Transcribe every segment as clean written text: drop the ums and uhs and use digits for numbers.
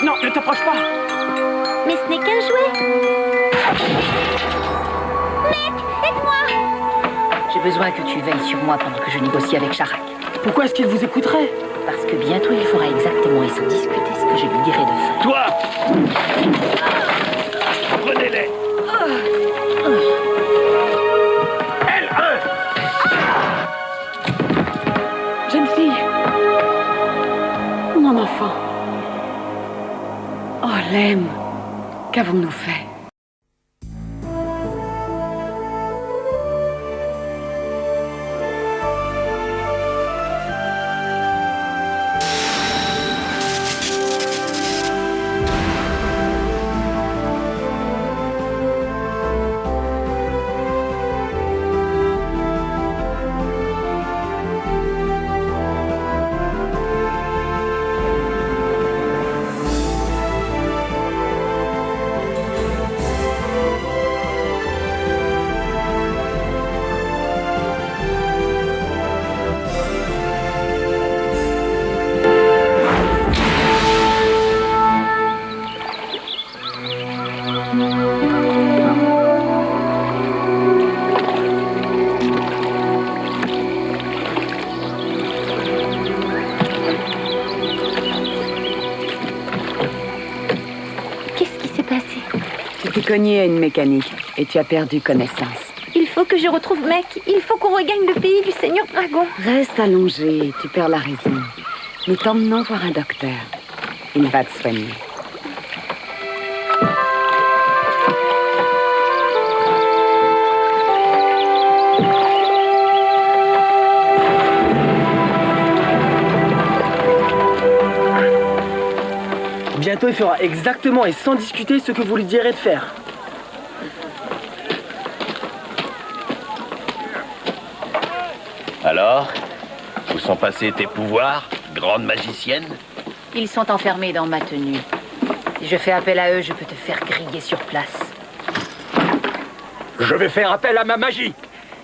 Non, ne t'approche pas. Mais ce n'est qu'un jouet. Mec, aide-moi. J'ai besoin que tu veilles sur moi pendant que je négocie avec Sharak. Pourquoi est-ce qu'il vous écouterait? Parce que bientôt il fera exactement et sans discuter ce que je lui dirai de faire. Toi! Prenez-les! L1! Jeune fille. Mon enfant. Oh, Lem. Qu'avons-nous fait? Tu t'es cogné à une mécanique et tu as perdu connaissance. Il faut que je retrouve Mec. Il faut qu'on regagne le pays du Seigneur Dragon. Reste allongé, tu perds la raison. Nous t'emmenons voir un docteur. Il va te soigner. Bientôt, il fera exactement et sans discuter ce que vous lui direz de faire. Alors, où sont passés tes pouvoirs, grande magicienne? Ils sont enfermés dans ma tenue. Si je fais appel à eux, je peux te faire griller sur place. Je vais faire appel à ma magie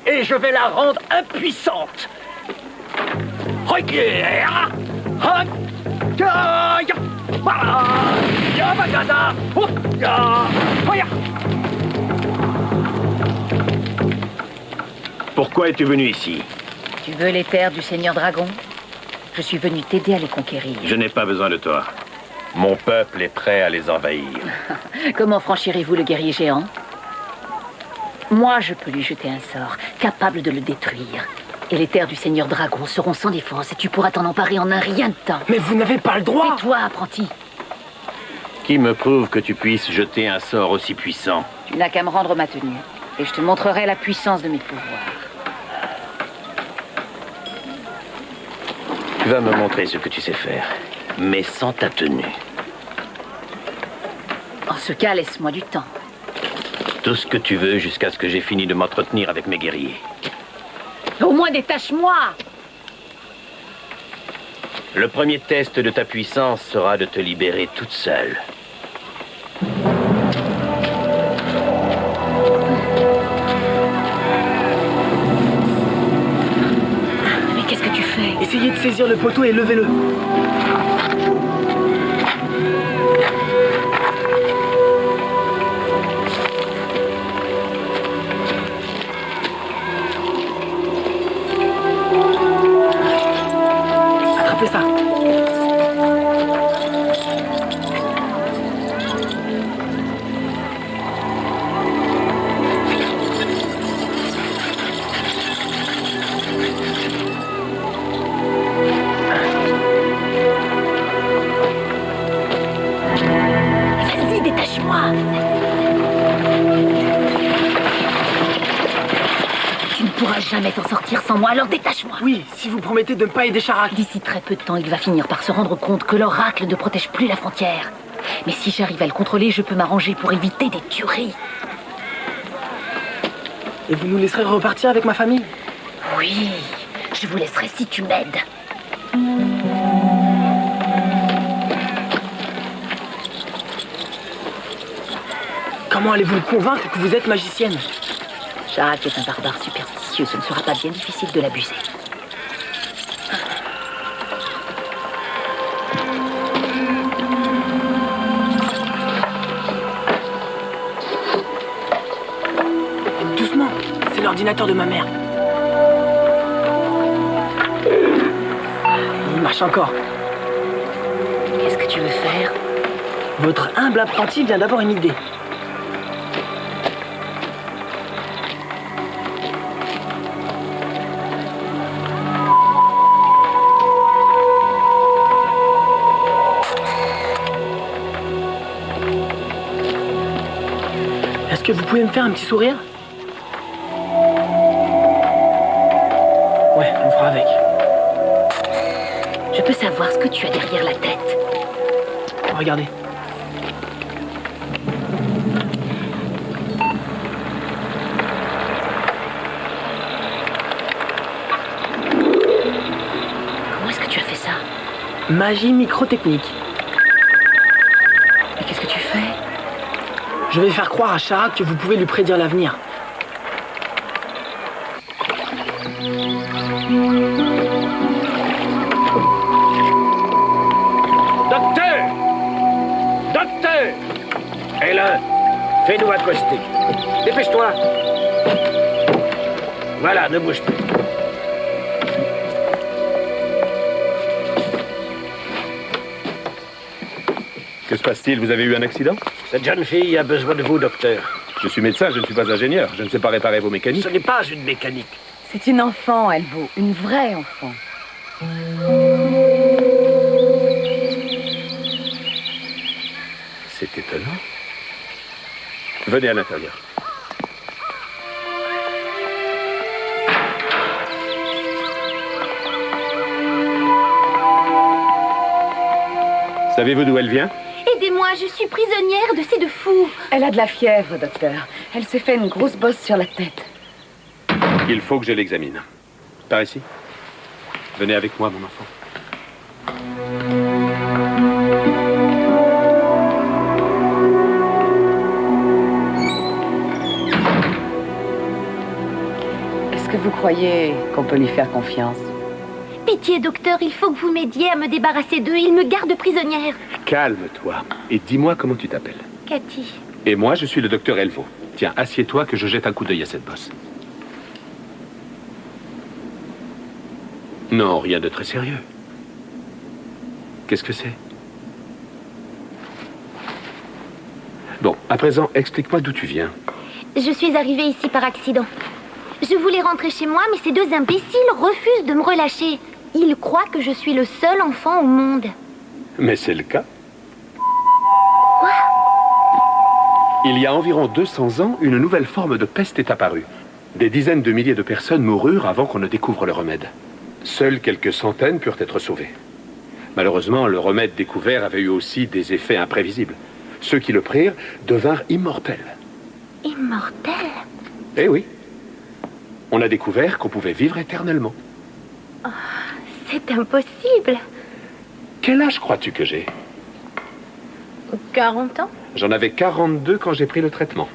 et je vais la rendre impuissante. Pourquoi es-tu venu ici? Tu veux les terres du Seigneur Dragon? Je suis venu t'aider à les conquérir. Je n'ai pas besoin de toi. Mon peuple est prêt à les envahir. Comment franchirez-vous le guerrier géant? Moi, je peux lui jeter un sort, capable de le détruire. Et les terres du Seigneur Dragon seront sans défense et tu pourras t'en emparer en un rien de temps. Mais vous n'avez pas le droit! Tais-toi, apprenti. Qui me prouve que tu puisses jeter un sort aussi puissant? Tu n'as qu'à me rendre ma tenue. Et je te montrerai la puissance de mes pouvoirs. Tu vas me montrer ce que tu sais faire, mais sans ta tenue. En ce cas, laisse-moi du temps. Tout ce que tu veux jusqu'à ce que j'ai fini de m'entretenir avec mes guerriers. Au moins détache-moi! Le premier test de ta puissance sera de te libérer toute seule. Mais qu'est-ce que tu fais? Essayez de saisir le poteau et levez-le. Attrapez ça. Vas-y, détache-moi! Tu ne pourras jamais t'en sortir sans moi, alors détache-moi! Oui, si vous promettez de ne pas aider Sharak. D'ici très peu de temps, il va finir par se rendre compte que l'oracle ne protège plus la frontière. Mais si j'arrive à le contrôler, je peux m'arranger pour éviter des tueries. Et vous nous laisserez repartir avec ma famille? Oui, je vous laisserai si tu m'aides. Comment allez-vous le convaincre que vous êtes magicienne? Sharak est un barbare superstitieux, ce ne sera pas bien difficile de l'abuser. l'ordinateur de ma mère. Il marche encore. Qu'est-ce que tu veux faire? Votre humble apprenti vient d'avoir une idée. Est-ce que vous pouvez me faire un petit sourire? Ouais, on fera avec. Je peux savoir ce que tu as derrière la tête? Regardez. Comment est-ce que tu as fait ça? Magie microtechnique. Mais qu'est-ce que tu fais? Je vais faire croire à Sharak que vous pouvez lui prédire l'avenir. Docteur! Docteur! Hélène, fais-nous accoster. Dépêche-toi. Voilà, ne bouge plus. Que se passe-t-il? Vous avez eu un accident? Cette jeune fille a besoin de vous, docteur. Je suis médecin, je ne suis pas ingénieur. Je ne sais pas réparer vos mécaniques. Ce n'est pas une mécanique. C'est une enfant, Elvo. Une vraie enfant. C'est étonnant. Venez à l'intérieur. Savez-vous d'où elle vient? Aidez-moi, je suis prisonnière de ces deux fous. Elle a de la fièvre, docteur. Elle s'est fait une grosse bosse sur la tête. Il faut que je l'examine. Par ici. Venez avec moi, mon enfant. Est-ce que vous croyez qu'on peut lui faire confiance? Pitié, docteur, il faut que vous m'aidiez à me débarrasser d'eux. Ils me gardent prisonnière. Calme-toi et dis-moi comment tu t'appelles. Cathy. Et moi, je suis le docteur Elvo. Tiens, assieds-toi que je jette un coup d'œil à cette bosse. Non, rien de très sérieux. Qu'est-ce que c'est? Bon, à présent, explique-moi d'où tu viens. Je suis arrivée ici par accident. Je voulais rentrer chez moi, mais ces deux imbéciles refusent de me relâcher. Ils croient que je suis le seul enfant au monde. Mais c'est le cas. Il y a environ 200 ans, une nouvelle forme de peste est apparue. Des dizaines de milliers de personnes moururent avant qu'on ne découvre le remède. Seules quelques centaines purent être sauvées. Malheureusement, le remède découvert avait eu aussi des effets imprévisibles. Ceux qui le prirent devinrent immortels. Immortel? Eh oui. On a découvert qu'on pouvait vivre éternellement. C'est impossible. Quel âge crois-tu que j'ai? 40 ans? J'en avais 42 quand j'ai pris le traitement.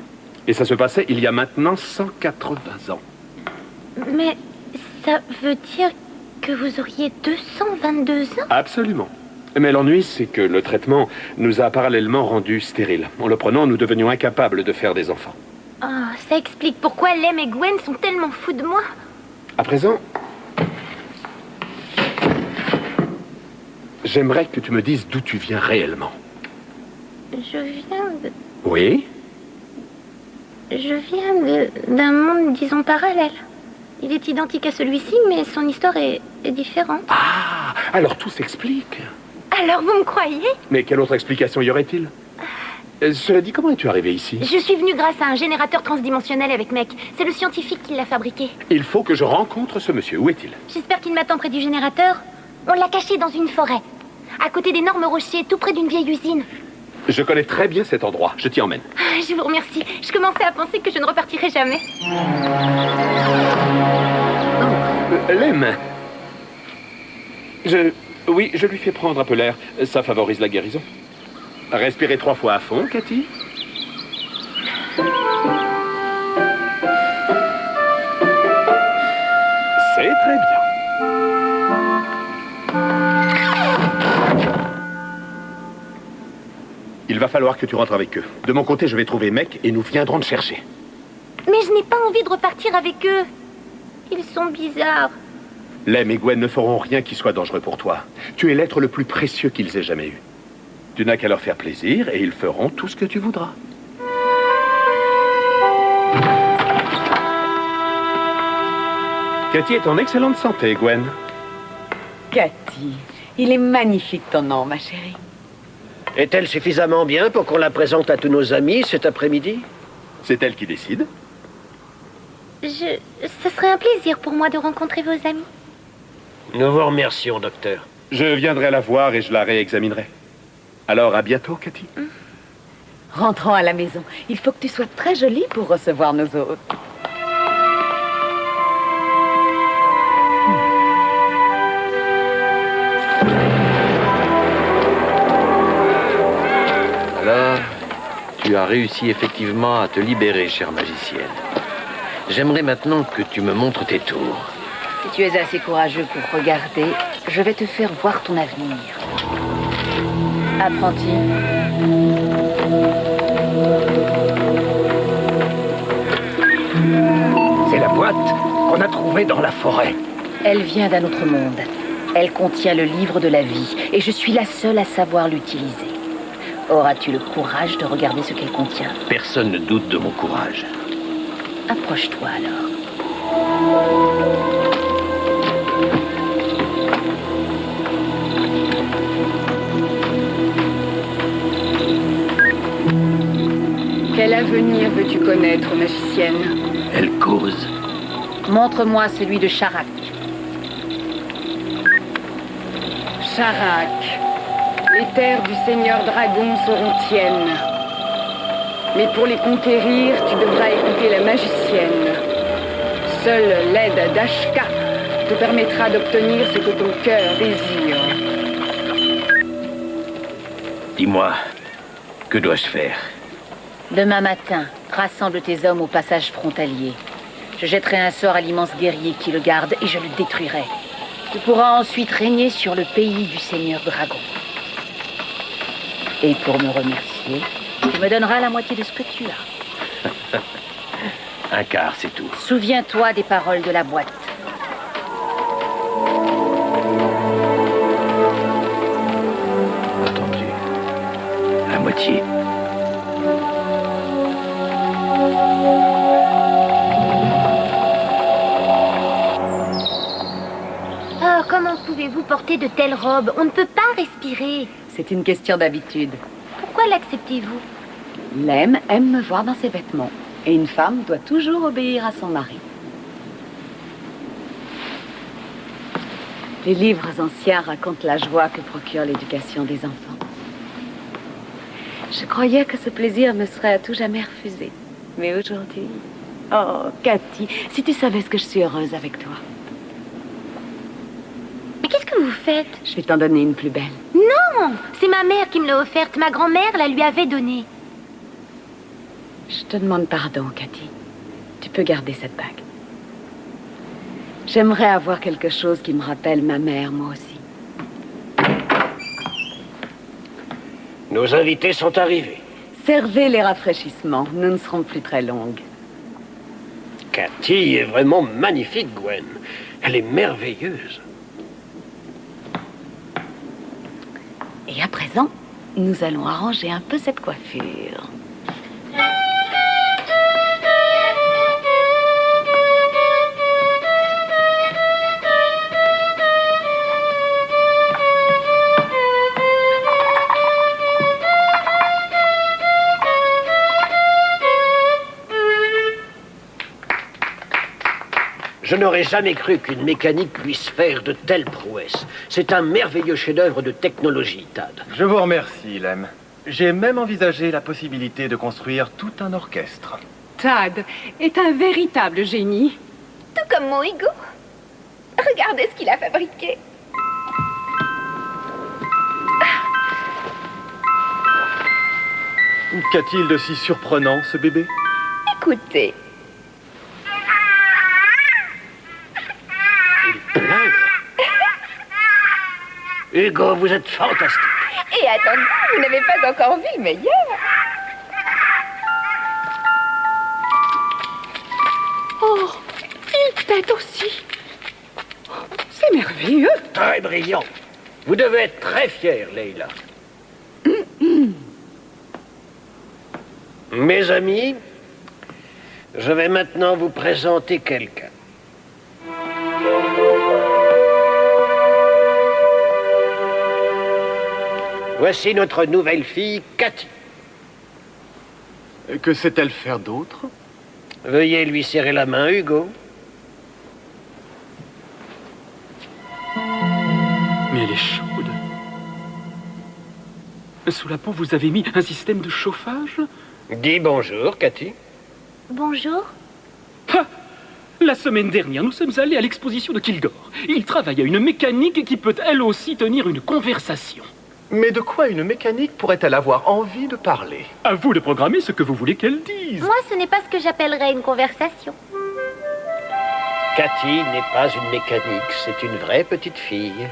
Et ça se passait il y a maintenant 180 ans. Mais ça veut dire que vous auriez 222 ans? Absolument. Mais l'ennui, c'est que le traitement nous a parallèlement rendus stériles. En le prenant, nous devenions incapables de faire des enfants. Oh, ça explique pourquoi Lem et Gwen sont tellement fous de moi. À présent, j'aimerais que tu me dises d'où tu viens réellement. Je viens de... Oui? d'un monde, disons, parallèle. Il est identique à celui-ci, mais son histoire est différente. Ah, alors tout s'explique. Alors vous me croyez? Mais quelle autre explication y aurait-il? Cela dit, comment es-tu arrivé ici? Je suis venue grâce à un générateur transdimensionnel avec Mec. C'est le scientifique qui l'a fabriqué. Il faut que je rencontre ce monsieur. Où est-il? J'espère qu'il m'attend près du générateur. On l'a caché dans une forêt, à côté d'énormes rochers, tout près d'une vieille usine. Je connais très bien cet endroit. Je t'y emmène. Je vous remercie. Je commençais à penser que je ne repartirai jamais. Lem. Oui, je lui fais prendre un peu l'air. Ça favorise la guérison. Respirez 3 fois à fond, Cathy. C'est très bien. Il va falloir que tu rentres avec eux. De mon côté, je vais trouver Mec et nous viendrons te chercher. Mais je n'ai pas envie de repartir avec eux. Ils sont bizarres. Lem et Gwen ne feront rien qui soit dangereux pour toi. Tu es l'être le plus précieux qu'ils aient jamais eu. Tu n'as qu'à leur faire plaisir et ils feront tout ce que tu voudras. Cathy est en excellente santé, Gwen. Cathy, il est magnifique ton nom, ma chérie. Est-elle suffisamment bien pour qu'on la présente à tous nos amis cet après-midi? C'est elle qui décide. Ce serait un plaisir pour moi de rencontrer vos amis. Nous vous remercions, docteur. Je viendrai la voir et je la réexaminerai. Alors, à bientôt, Cathy. Rentrons à la maison. Il faut que tu sois très jolie pour recevoir nos hôtes. Alors, tu as réussi effectivement à te libérer, chère magicienne. J'aimerais maintenant que tu me montres tes tours. Si tu es assez courageux pour regarder, je vais te faire voir ton avenir. Apprenti. C'est la boîte qu'on a trouvée dans la forêt. Elle vient d'un autre monde. Elle contient le livre de la vie, et je suis la seule à savoir l'utiliser. Auras-tu le courage de regarder ce qu'elle contient? Personne ne doute de mon courage. Approche-toi alors. Quel avenir veux-tu connaître, magicienne? Elle cause. Montre-moi celui de Charak. Charak, les terres du Seigneur Dragon seront tiennes. Mais pour les conquérir, tu devras écouter la magicienne. Seule l'aide d'Ashka te permettra d'obtenir ce que ton cœur désire. Dis-moi, que dois-je faire? Demain matin, rassemble tes hommes au passage frontalier. Je jetterai un sort à l'immense guerrier qui le garde et je le détruirai. Tu pourras ensuite régner sur le pays du Seigneur Dragon. Et pour me remercier, tu me donneras la moitié de ce que tu as. Un quart, c'est tout. Souviens-toi des paroles de la boîte. Entendu. La moitié. Oh, comment pouvez-vous porter de telles robes? On ne peut pas respirer. C'est une question d'habitude. Pourquoi l'acceptez-vous? Lem aime me voir dans ses vêtements. Et une femme doit toujours obéir à son mari. Les livres anciens racontent la joie que procure l'éducation des enfants. Je croyais que ce plaisir me serait à tout jamais refusé. Mais aujourd'hui... Oh, Cathy, si tu savais ce que je suis heureuse avec toi. Mais qu'est-ce que vous faites? Je vais t'en donner une plus belle. Non, c'est ma mère qui me l'a offerte. Ma grand-mère la lui avait donnée. Je te demande pardon, Cathy. Tu peux garder cette bague. J'aimerais avoir quelque chose qui me rappelle ma mère, moi aussi. Nos invités sont arrivés. Servez les rafraîchissements. Nous ne serons plus très longues. Cathy est vraiment magnifique, Gwen. Elle est merveilleuse. Et à présent, nous allons arranger un peu cette coiffure. Je n'aurais jamais cru qu'une mécanique puisse faire de telles prouesses. C'est un merveilleux chef-d'œuvre de technologie, Tad. Je vous remercie, Lem. J'ai même envisagé la possibilité de construire tout un orchestre. Tad est un véritable génie. Tout comme mon Hugo. Regardez ce qu'il a fabriqué. Qu'a-t-il de si surprenant, ce bébé? Écoutez. Il pleure. Hugo, vous êtes fantastique. Et attendez, vous n'avez pas encore vu le meilleur. cache-tête aussi. C'est merveilleux. Très brillant. Vous devez être très fière, Leila. Mes amis, je vais maintenant vous présenter quelqu'un. Voici notre nouvelle fille, Cathy. Que sait-elle faire d'autre? Veuillez lui serrer la main, Hugo. Mais elle est chaude. Sous la peau, vous avez mis un système de chauffage? Dis bonjour, Cathy. Bonjour. Ha! La semaine dernière, nous sommes allés à l'exposition de Kilgore. Il travaille à une mécanique qui peut elle aussi tenir une conversation. Mais de quoi une mécanique pourrait-elle avoir envie de parler? À vous de programmer ce que vous voulez qu'elle dise. Moi, ce n'est pas ce que j'appellerais une conversation. Cathy n'est pas une mécanique, c'est une vraie petite fille.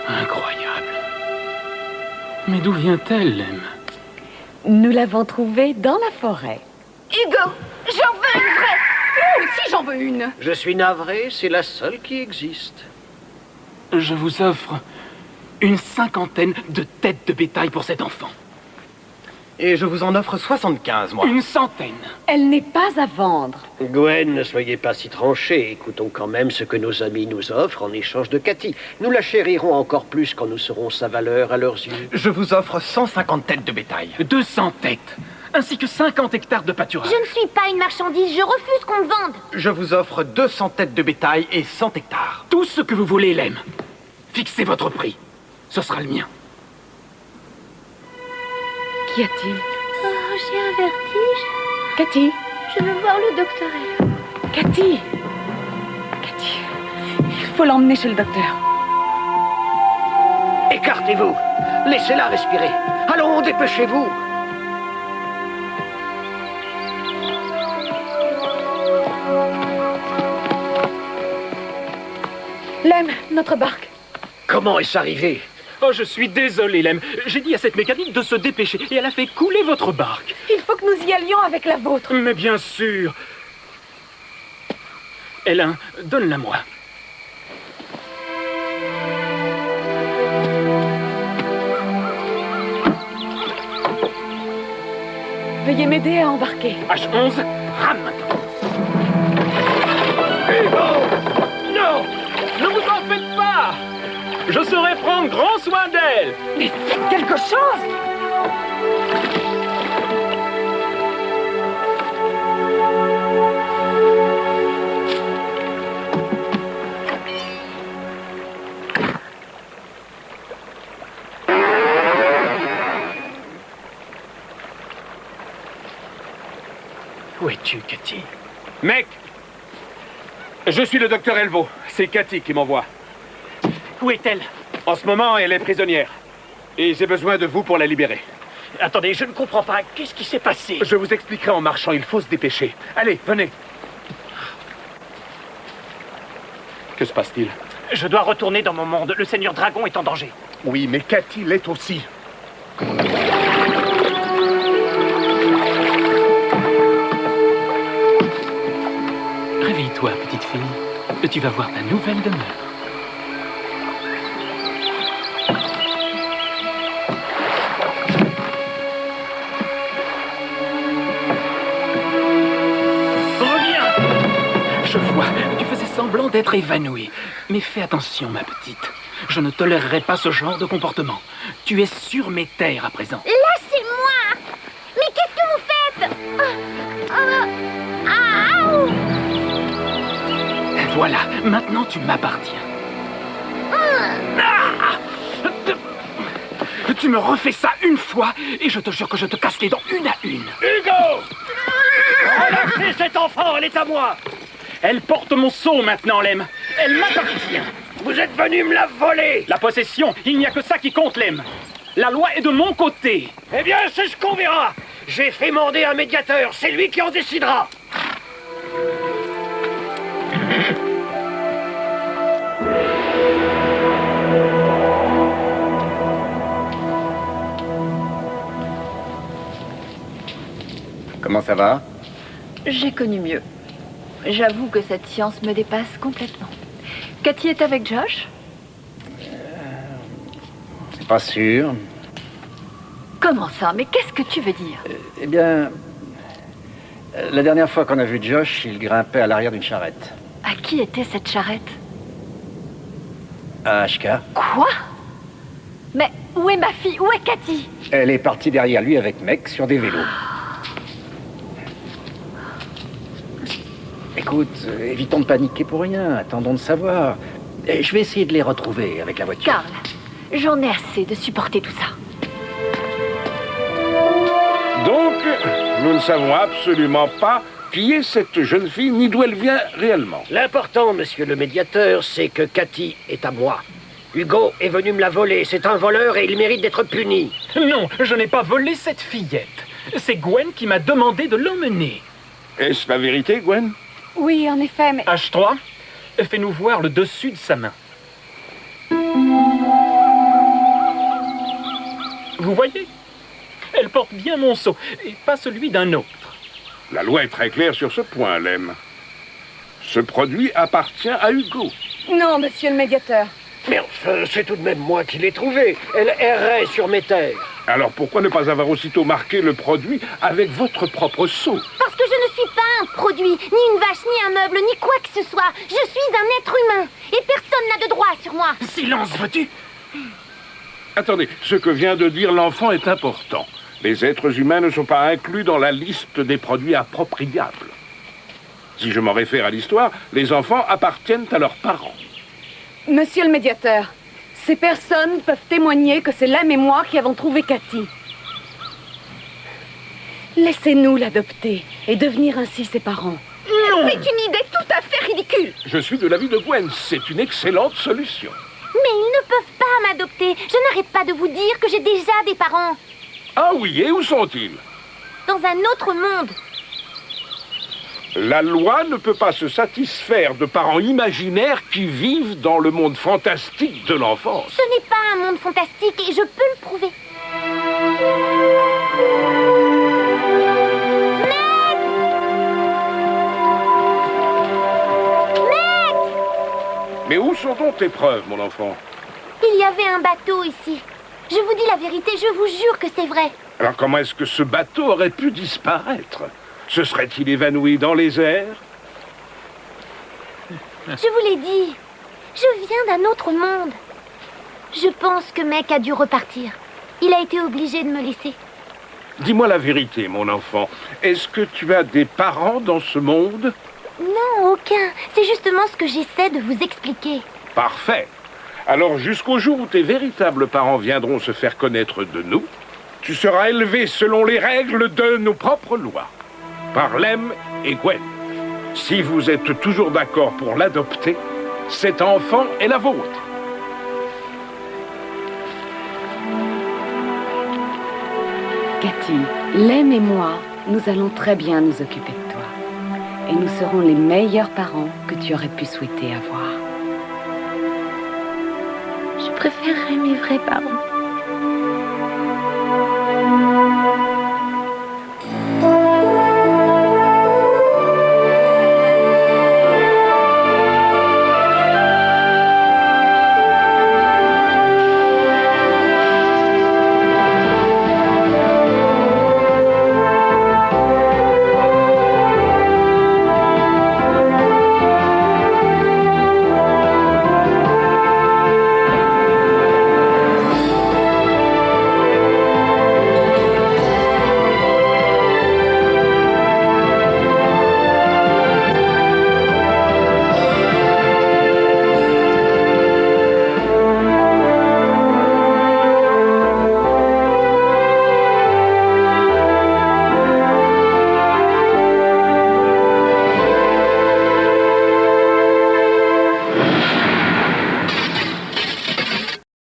Incroyable. Mais d'où vient-elle, Lem? Nous l'avons trouvée dans la forêt. Hugo, j'en veux une vraie. Moi aussi, j'en veux une. Je suis navré, c'est la seule qui existe. Je vous offre une 50aine de têtes de bétail pour cet enfant. Et je vous en offre 75, moi. Une 100aine. Elle n'est pas à vendre. Gwen, ne soyez pas si tranchés. Écoutons quand même ce que nos amis nous offrent en échange de Cathy. Nous la chérirons encore plus quand nous serons sa valeur à leurs yeux. Je vous offre 150 têtes de bétail. 200 têtes, ainsi que 50 hectares de pâturage. Je ne suis pas une marchandise, je refuse qu'on me vende. Je vous offre 200 têtes de bétail et 100 hectares. Tout ce que vous voulez, Lem. Fixez votre prix. Ce sera le mien. Qu'y a-t-il? Oh, j'ai un vertige. Cathy? Je veux voir le docteur L. Cathy? Cathy, il faut l'emmener chez le docteur. Écartez-vous. Laissez-la respirer. Allons, dépêchez-vous. Lem, notre barque. Comment est-ce arrivé? Oh, je suis désolé, Lem. J'ai dit à cette mécanique de se dépêcher et elle a fait couler votre barque. Il faut que nous y allions avec la vôtre. Mais bien sûr. Hélène, donne-la moi. Veuillez m'aider à embarquer. H11, rame maintenant. Hugo! Non! Ne vous en faites pas. Je saurai prendre grand soin d'elle. Mais faites quelque chose! Où es-tu, Cathy? Mec! Je suis le docteur Elvo. C'est Cathy qui m'envoie. Où est-elle? En ce moment, elle est prisonnière. Et j'ai besoin de vous pour la libérer. Attendez, je ne comprends pas. Qu'est-ce qui s'est passé? Je vous expliquerai en marchant. Il faut se dépêcher. Allez, venez. Que se passe-t-il? Je dois retourner dans mon monde. Le Seigneur Dragon est en danger. Oui, mais Cathy l'est aussi. Réveille-toi, petite fille. Tu vas voir ta nouvelle demeure. Je vois, tu faisais semblant d'être évanouie. Mais fais attention, ma petite. Je ne tolérerai pas ce genre de comportement. Tu es sur mes terres à présent. Lâchez-moi! Mais qu'est-ce que vous faites? Voilà, maintenant tu m'appartiens. Ah! Tu me refais ça une fois et je te jure que je te casse les dents une à une. Hugo! Relâchez cet enfant, elle est à moi! Elle porte mon sceau maintenant, Lem. Elle m'appartient. Vous êtes venu me la voler! La possession, il n'y a que ça qui compte, Lem. La loi est de mon côté. Eh bien, c'est ce qu'on verra! J'ai fait mander un médiateur, c'est lui qui en décidera! Comment ça va? J'ai connu mieux. J'avoue que cette science me dépasse complètement. Cathy est avec Josh? Pas sûr. Comment ça? Mais qu'est-ce que tu veux dire? Eh bien, la dernière fois qu'on a vu Josh, il grimpait à l'arrière d'une charrette. À qui était cette charrette? À HK. Quoi? Mais où est ma fille? Où est Cathy? Elle est partie derrière lui avec Meg sur des vélos. Écoute, évitons de paniquer pour rien. Attendons de savoir. Et je vais essayer de les retrouver avec la voiture. Carl, j'en ai assez de supporter tout ça. Donc, nous ne savons absolument pas qui est cette jeune fille, ni d'où elle vient réellement. L'important, monsieur le médiateur, c'est que Cathy est à moi. Hugo est venu me la voler. C'est un voleur et il mérite d'être puni. Non, je n'ai pas volé cette fillette. C'est Gwen qui m'a demandé de l'emmener. Est-ce la vérité, Gwen? Oui, en effet, mais... H3, fais-nous voir le dessus de sa main. Vous voyez? Elle porte bien mon sceau, et pas celui d'un autre. La loi est très claire sur ce point, Lem. Ce produit appartient à Hugo. Non, monsieur le médiateur. Mais enfin, c'est tout de même moi qui l'ai trouvée. Elle errait sur mes terres. Alors pourquoi ne pas avoir aussitôt marqué le produit avec votre propre sceau? Parce que je ne suis pas un produit, ni une vache, ni un meuble, ni quoi que ce soit. Je suis un être humain, et personne n'a de droit sur moi. Silence, veux-tu? Attendez, ce que vient de dire l'enfant est important. Les êtres humains ne sont pas inclus dans la liste des produits appropriables. Si je m'en réfère à l'histoire, les enfants appartiennent à leurs parents. Monsieur le médiateur, ces personnes peuvent témoigner que c'est Lem et moi qui avons trouvé Cathy. Laissez-nous l'adopter et devenir ainsi ses parents. C'est une idée tout à fait ridicule. Je suis de l'avis de Gwen, c'est une excellente solution. Mais ils ne peuvent pas m'adopter. Je n'arrête pas de vous dire que j'ai déjà des parents. Ah oui, et où sont-ils? Dans un autre monde. La loi ne peut pas se satisfaire de parents imaginaires qui vivent dans le monde fantastique de l'enfance. Ce n'est pas un monde fantastique et je peux le prouver. Meg! Meg! Mais où sont donc tes preuves, mon enfant? Il y avait un bateau ici. Je vous dis la vérité, je vous jure que c'est vrai. Alors comment est-ce que ce bateau aurait pu disparaître? Se serait-il évanoui dans les airs? Je vous l'ai dit, je viens d'un autre monde. Je pense que Meg a dû repartir. Il a été obligé de me laisser. Dis-moi la vérité, mon enfant. Est-ce que tu as des parents dans ce monde? Non, aucun. C'est justement ce que j'essaie de vous expliquer. Parfait. Alors jusqu'au jour où tes véritables parents viendront se faire connaître de nous, tu seras élevé selon les règles de nos propres lois. Par Lem et Gwen. Si vous êtes toujours d'accord pour l'adopter, cet enfant est la vôtre. Cathy, Lem et moi, nous allons très bien nous occuper de toi. Et nous serons les meilleurs parents que tu aurais pu souhaiter avoir. Je préférerais mes vrais parents.